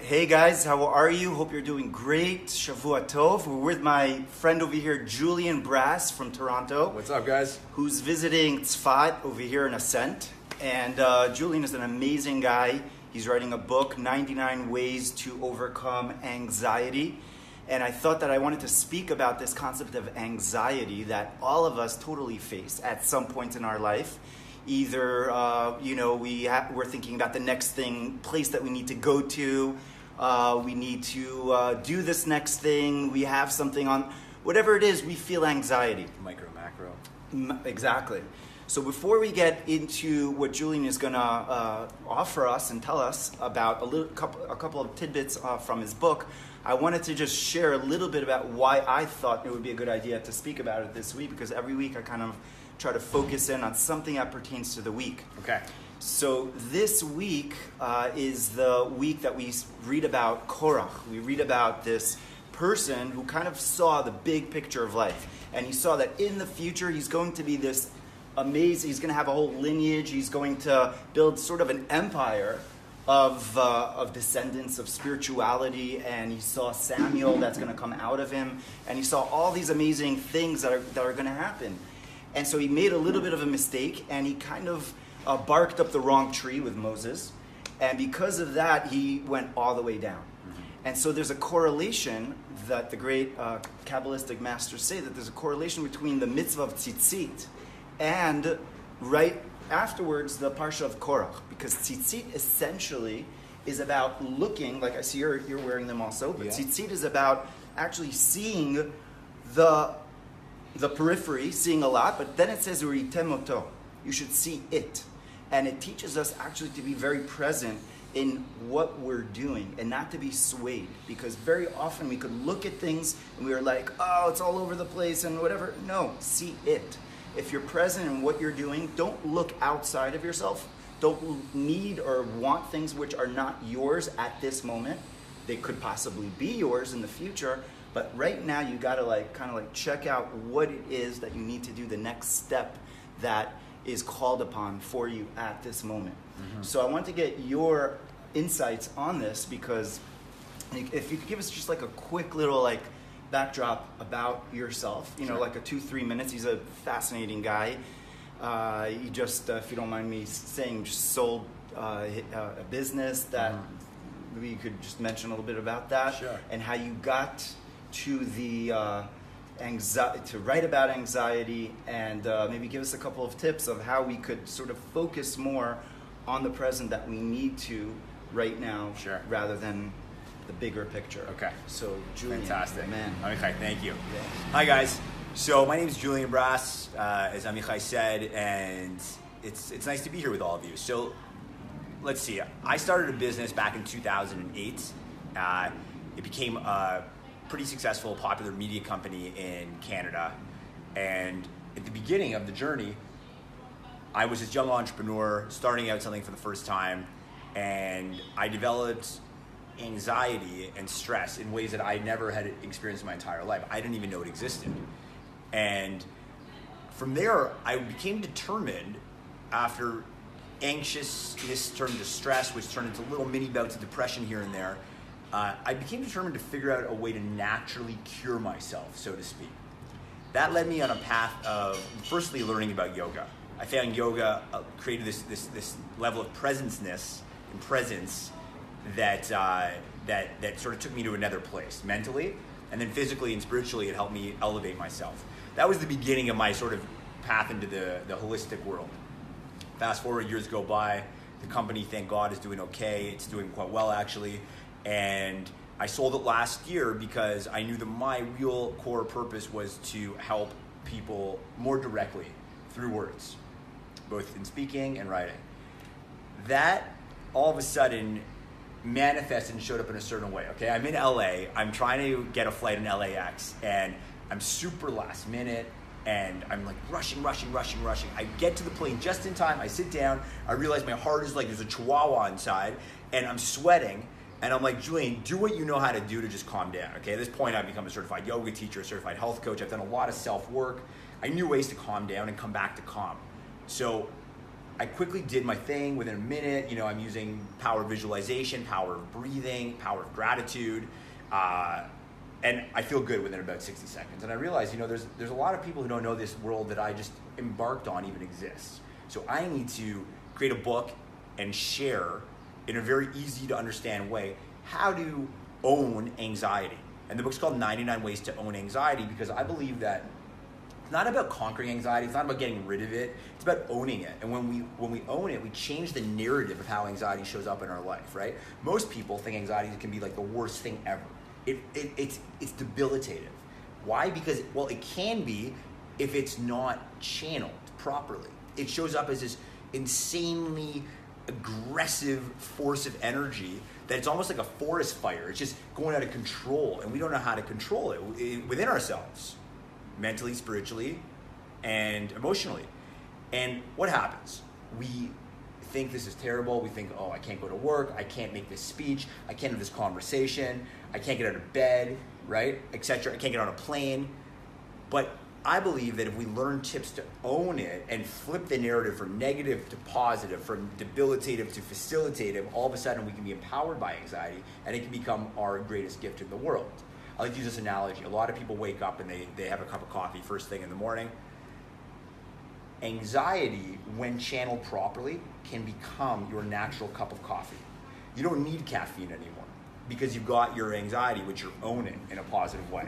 Hey guys, how are you? Hope you're doing great. Shavua Tov. We're with my friend over here, Julian Brass from Toronto. What's up, guys? Who's visiting Tzfat over here in Ascent. And Julian is an amazing guy. He's writing a book, 99 Ways to Overcome Anxiety. And I thought that I wanted to speak about this concept of anxiety that all of us totally face at some point in our life. Either, we're thinking about the next place that we need to go to. We need to do this next thing. We have something on, whatever it is, we feel anxiety. Micro, macro. Exactly. So before we get into what Julian is going to offer us and tell us about a couple of tidbits from his book, I wanted to just share a little bit about why I thought it would be a good idea to speak about it this week, because every week I kind of try to focus in on something that pertains to the week. Okay. So this week is the week that we read about Korach. We read about this person who kind of saw the big picture of life. And he saw that in the future he's going to be this amazing, he's going to have a whole lineage, he's going to build sort of an empire of descendants of spirituality, and he saw Samuel that's going to come out of him, and he saw all these amazing things that are going to happen. And so he made a little bit of a mistake, and he kind of barked up the wrong tree with Moses. And because of that, he went all the way down. Mm-hmm. And so there's a correlation that the great Kabbalistic masters say, that there's a correlation between the mitzvah of tzitzit and right afterwards the parsha of Korach. Because tzitzit essentially is about looking, like I see you're wearing them also, but tzitzit is about actually seeing the periphery, seeing a lot, but then it says Uritemoto. You should see it. And it teaches us actually to be very present in what we're doing and not to be swayed. Because very often we could look at things and we are like, oh, it's all over the place and whatever. No, see it. If you're present in what you're doing, don't look outside of yourself. Don't need or want things which are not yours at this moment. They could possibly be yours in the future. But right now, you gotta check out what it is that you need to do, the next step that is called upon for you at this moment. Mm-hmm. So I want to get your insights on this, because if you could give us just like a quick little backdrop about yourself, Sure. Like a 2-3 minutes. He's a fascinating guy. He just, if you don't mind me saying, just sold a business that maybe you could just mention a little bit about that. Sure. And how you got to the to write about anxiety, and maybe give us a couple of tips of how we could sort of focus more on the present that we need to right now, Sure. rather than the bigger picture. Okay. So, Julian, fantastic, man. Amichai, thank you. Yeah. Hi, guys. So my name is Julian Brass, as Amichai said, and it's nice to be here with all of you. So let's see. I started a business back in 2008. It became a pretty successful, popular media company in Canada. And at the beginning of the journey, I was this young entrepreneur starting out something for the first time, and I developed anxiety and stress in ways that I never had experienced in my entire life. I didn't even know it existed. And from there, I became determined, after anxiousness turned to stress, which turned into little mini bouts of depression here and there, I became determined to figure out a way to naturally cure myself, so to speak. That led me on a path of firstly learning about yoga. I found yoga created this level of presenceness and presence that sort of took me to another place mentally, and then physically and spiritually it helped me elevate myself. That was the beginning of my sort of path into the holistic world. Fast forward, years go by, the company, thank God, is doing okay. It's doing quite well, actually. And I sold it last year because I knew that my real core purpose was to help people more directly through words, both in speaking and writing. That all of a sudden manifested and showed up in a certain way. Okay, I'm in LA, I'm trying to get a flight in LAX, and I'm super last minute, and I'm like rushing. I get to the plane just in time, I sit down, I realize my heart is like there's a chihuahua inside, and I'm sweating. And I'm like, Julian, do what you know how to do to just calm down, okay? At this point, I've become a certified yoga teacher, a certified health coach. I've done a lot of self-work. I knew ways to calm down and come back to calm. So I quickly did my thing within a minute. You know, I'm using power of visualization, power of breathing, power of gratitude, and I feel good within about 60 seconds. And I realized, you know, there's a lot of people who don't know this world that I just embarked on even exists. So I need to create a book and share in a very easy to understand way how to own anxiety. And the book's called 99 Ways to Own Anxiety, because I believe that it's not about conquering anxiety, it's not about getting rid of it, it's about owning it. And when we own it, we change the narrative of how anxiety shows up in our life, right? Most people think anxiety can be like the worst thing ever. It's debilitative. Why? Because, well, it can be if it's not channeled properly. It shows up as this insanely aggressive force of energy that it's almost like a forest fire. It's just going out of control, and we don't know how to control it within ourselves, mentally, spiritually, and emotionally. And what happens? We think this is terrible. We think, oh, I can't go to work. I can't make this speech. I can't have this conversation. I can't get out of bed, right, etc. I can't get on a plane. But I believe that if we learn tips to own it and flip the narrative from negative to positive, from debilitative to facilitative, all of a sudden we can be empowered by anxiety, and it can become our greatest gift in the world. I like to use this analogy. A lot of people wake up and they have a cup of coffee first thing in the morning. Anxiety, when channeled properly, can become your natural cup of coffee. You don't need caffeine anymore because you've got your anxiety, which you're owning in a positive way.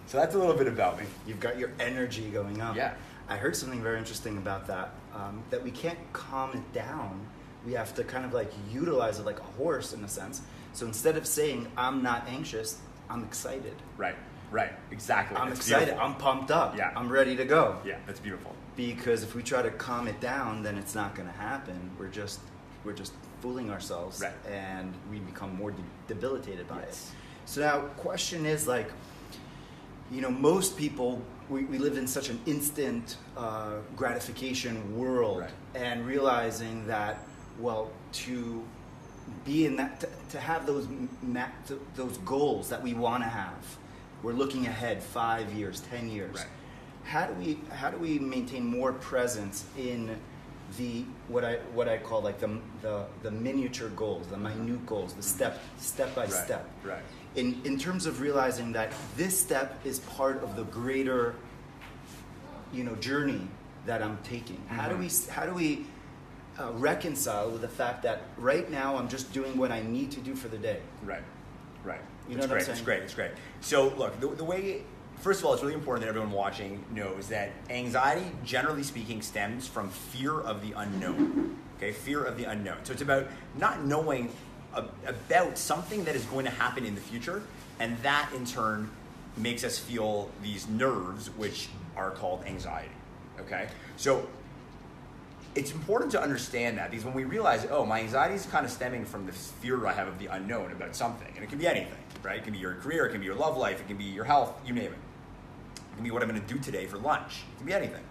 So that's a little bit about me. You've got your energy going up. Yeah. I heard something very interesting about that, that we can't calm it down. We have to kind of like utilize it like a horse in a sense. So instead of saying, I'm not anxious, I'm excited. Right, exactly. I'm That's excited, beautiful. I'm pumped up, Yeah. I'm ready to go. Yeah, that's beautiful. Because if we try to calm it down, then it's not gonna happen. We're just fooling ourselves, Right. and we become more debilitated by Yes. it. So now, question is like, you know, most people, we live in such an instant gratification world, Right. and realizing that, well, to be in that, to have those goals that we want to have, we're looking ahead 5 years, 10 years. Right. How do we maintain more presence in the what I call like the miniature goals, the minute goals, the step by step. Right. In terms of realizing that this step is part of the greater, you know, journey that I'm taking. Mm-hmm. How do we reconcile with the fact that right now I'm just doing what I need to do for the day? Right. You know what I'm saying? It's great. So look, the way, first of all, it's really important that everyone watching knows that anxiety, generally speaking, stems from fear of the unknown. Okay, fear of the unknown. So it's about not knowing about something that is going to happen in the future, and that in turn makes us feel these nerves, which are called anxiety. Okay, so it's important to understand that, because when we realize, oh, my anxiety is kind of stemming from the fear I have of the unknown about something, and it can be anything, right? It can be your career, it can be your love life, it can be your health, you name it. It can be what I'm going to do today for lunch. It can be anything.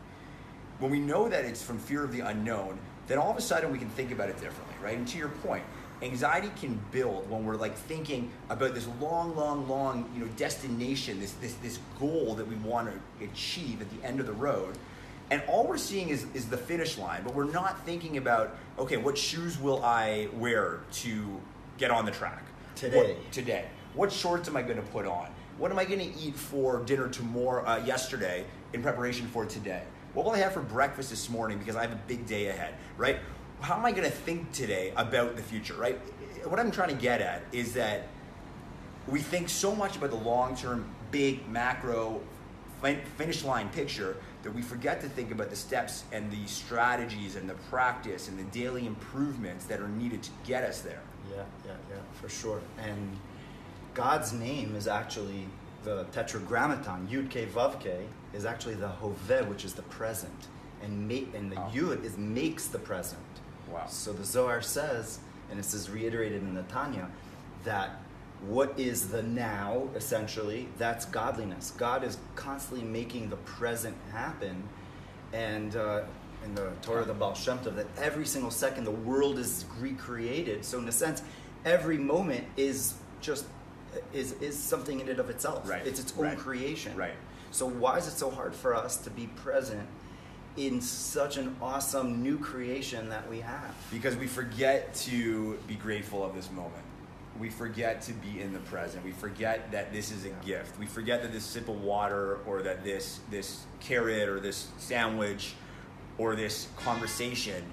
When we know that it's from fear of the unknown, then all of a sudden we can think about it differently, right? And to your point, anxiety can build when we're like thinking about this long, you know, destination, this goal that we want to achieve at the end of the road. And all we're seeing is the finish line, but we're not thinking about, okay, what shoes will I wear to get on the track? Today. What shorts am I going to put on? What am I going to eat for dinner yesterday in preparation for today? What will I have for breakfast this morning because I have a big day ahead, right? How am I going to think today about the future, right? What I'm trying to get at is that we think so much about the long-term, big, macro, finish line picture that we forget to think about the steps and the strategies and the practice and the daily improvements that are needed to get us there. Yeah, for sure. And God's name is actually the Tetragrammaton. Yud Ke Vav Ke is actually the Hoveh, which is the present, and the Yud is makes the present. Wow. So the Zohar says, and this is reiterated in the Tanya, that what is the now, essentially, that's godliness. God is constantly making the present happen. And in the Torah, the Baal Shem Tov, that every single second the world is recreated. So in a sense, every moment is just is something in and of itself. Right. It's its own creation. Right. So why is it so hard for us to be present in such an awesome new creation that we have. Because we forget to be grateful of this moment. We forget to be in the present. We forget that this is a gift. We forget that this sip of water, or that this carrot, or this sandwich, or this conversation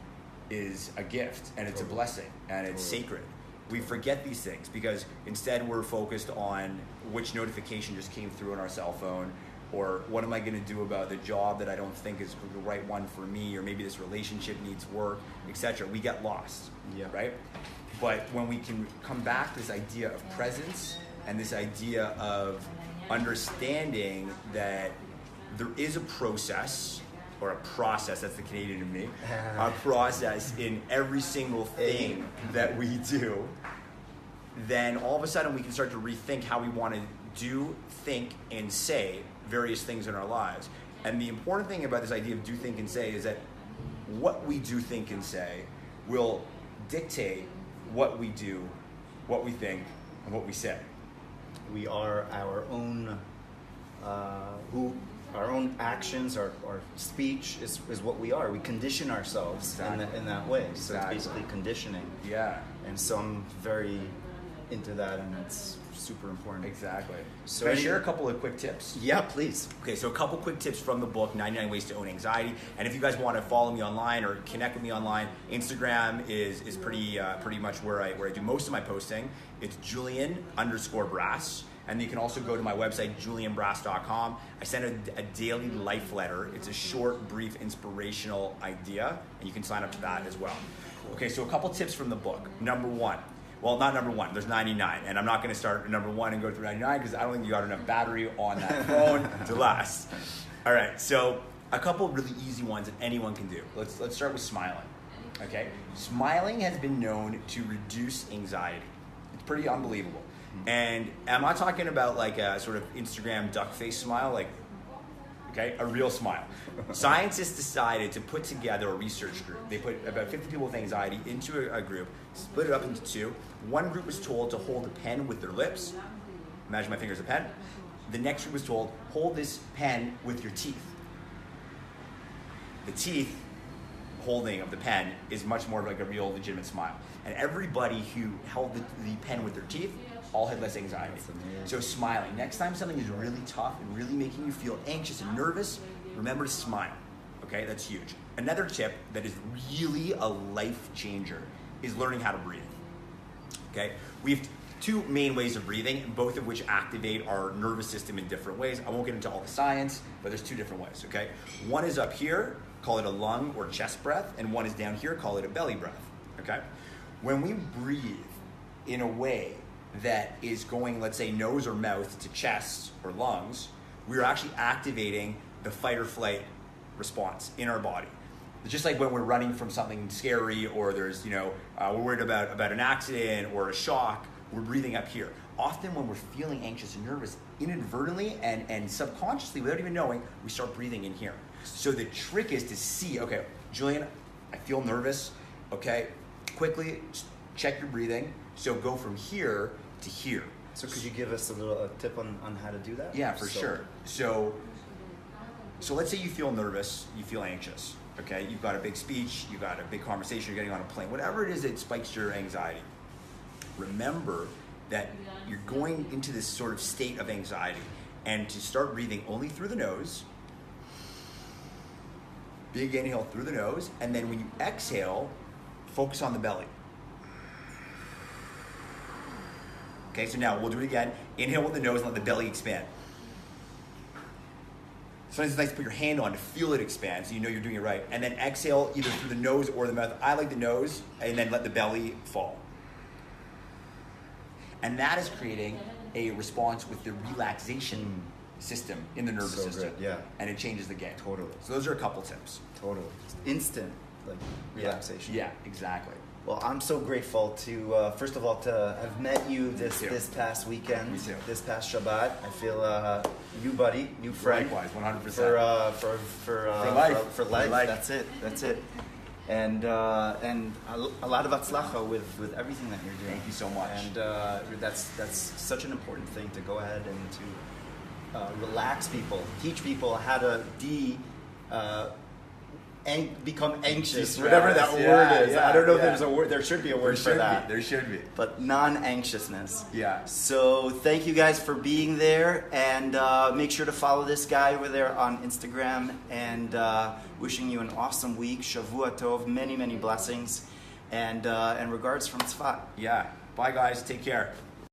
is a gift, and it's a blessing, and it's sacred. We forget these things because instead we're focused on which notification just came through on our cell phone, or what am I going to do about the job that I don't think is the right one for me, or maybe this relationship needs work, etc. We get lost, right? But when we can come back to this idea of presence and this idea of understanding that there is a process, or a process, that's the Canadian in me, a process in every single thing that we do, then all of a sudden we can start to rethink how we want to do, think, and say various things in our lives. And the important thing about this idea of do, think, and say is that what we do, think, and say will dictate what we do, what we think, and what we say. We are our own, our own actions, our speech is what we are. We condition ourselves in that way. So it's basically conditioning. Yeah. And so I'm very into that, and it's super important. Exactly. So can I share a couple of quick tips? Yeah, please. Okay, so a couple quick tips from the book, 99 Ways to Own Anxiety. And if you guys want to follow me online or connect with me online, Instagram is pretty much where I do most of my posting. It's Julian_Brass. And you can also go to my website, julianbrass.com. I send a daily life letter. It's a short, brief, inspirational idea, and you can sign up to that as well. Okay, so a couple tips from the book. Number one. Well, not number one. There's 99, and I'm not going to start at number one and go through 99 because I don't think you got enough battery on that phone to last. All right, so a couple really easy ones that anyone can do. Let's start with smiling. Okay, smiling has been known to reduce anxiety. It's pretty unbelievable. And I'm not talking about like a sort of Instagram duck face smile, like, okay, a real smile. Scientists decided to put together a research group. They put about 50 people with anxiety into a group, split it up into two. One group was told to hold a pen with their lips. Imagine my finger's a pen. The next group was told, hold this pen with your teeth. The teeth holding of the pen is much more like a real legitimate smile. And everybody who held the pen with their teeth all had less anxiety. So smiling. Next time something is really tough and really making you feel anxious and nervous, remember to smile. Okay, that's huge. Another tip that is really a life changer is learning how to breathe. Okay, we have two main ways of breathing, both of which activate our nervous system in different ways. I won't get into all the science, but there's two different ways, okay? One is up here, call it a lung or chest breath, and one is down here, call it a belly breath, okay? When we breathe in a way that is going, let's say, nose or mouth to chest or lungs, we're actually activating the fight or flight response in our body. Just like when we're running from something scary, or there's, we're worried about an accident or a shock, we're breathing up here. Often when we're feeling anxious and nervous, inadvertently and subconsciously, without even knowing, we start breathing in here. So the trick is to see, okay, Julian, I feel nervous, okay, quickly check your breathing. So go from here to here. So could you give us a tip on how to do that? Yeah, for sure. So let's say you feel nervous, you feel anxious, okay? You've got a big speech, you've got a big conversation, you're getting on a plane, whatever it is that spikes your anxiety. Remember that you're going into this sort of state of anxiety, and to start breathing only through the nose. Big inhale through the nose, and then when you exhale, focus on the belly. Okay, so now we'll do it again. Inhale with the nose and let the belly expand. Sometimes it's nice to put your hand on to feel it expand so you know you're doing it right. And then exhale either through the nose or the mouth. I like the nose, and then let the belly fall. And that is creating a response with the relaxation system in the nervous system. Good, yeah. And it changes the game. Totally. So those are a couple tips. Totally. Instant, relaxation. Yeah, exactly. Well, I'm so grateful to, first of all, to have met you this past weekend. Me too. This past Shabbat. I feel new buddy, new friend. Likewise, 100%. For life. For life. That's it. And a lot of atzlacha with everything that you're doing. Thank you so much. And that's such an important thing, to go ahead and to relax people, teach people how to become anxious, Stressed, whatever that word is. yeah, I don't know if yeah. there's a word. There should be a word for that. There should be. But non-anxiousness. Yeah. So thank you guys for being there, and make sure to follow this guy over there on Instagram. And wishing you an awesome week, Shavua Tov, many blessings, and regards from Tzfat. Yeah. Bye, guys. Take care.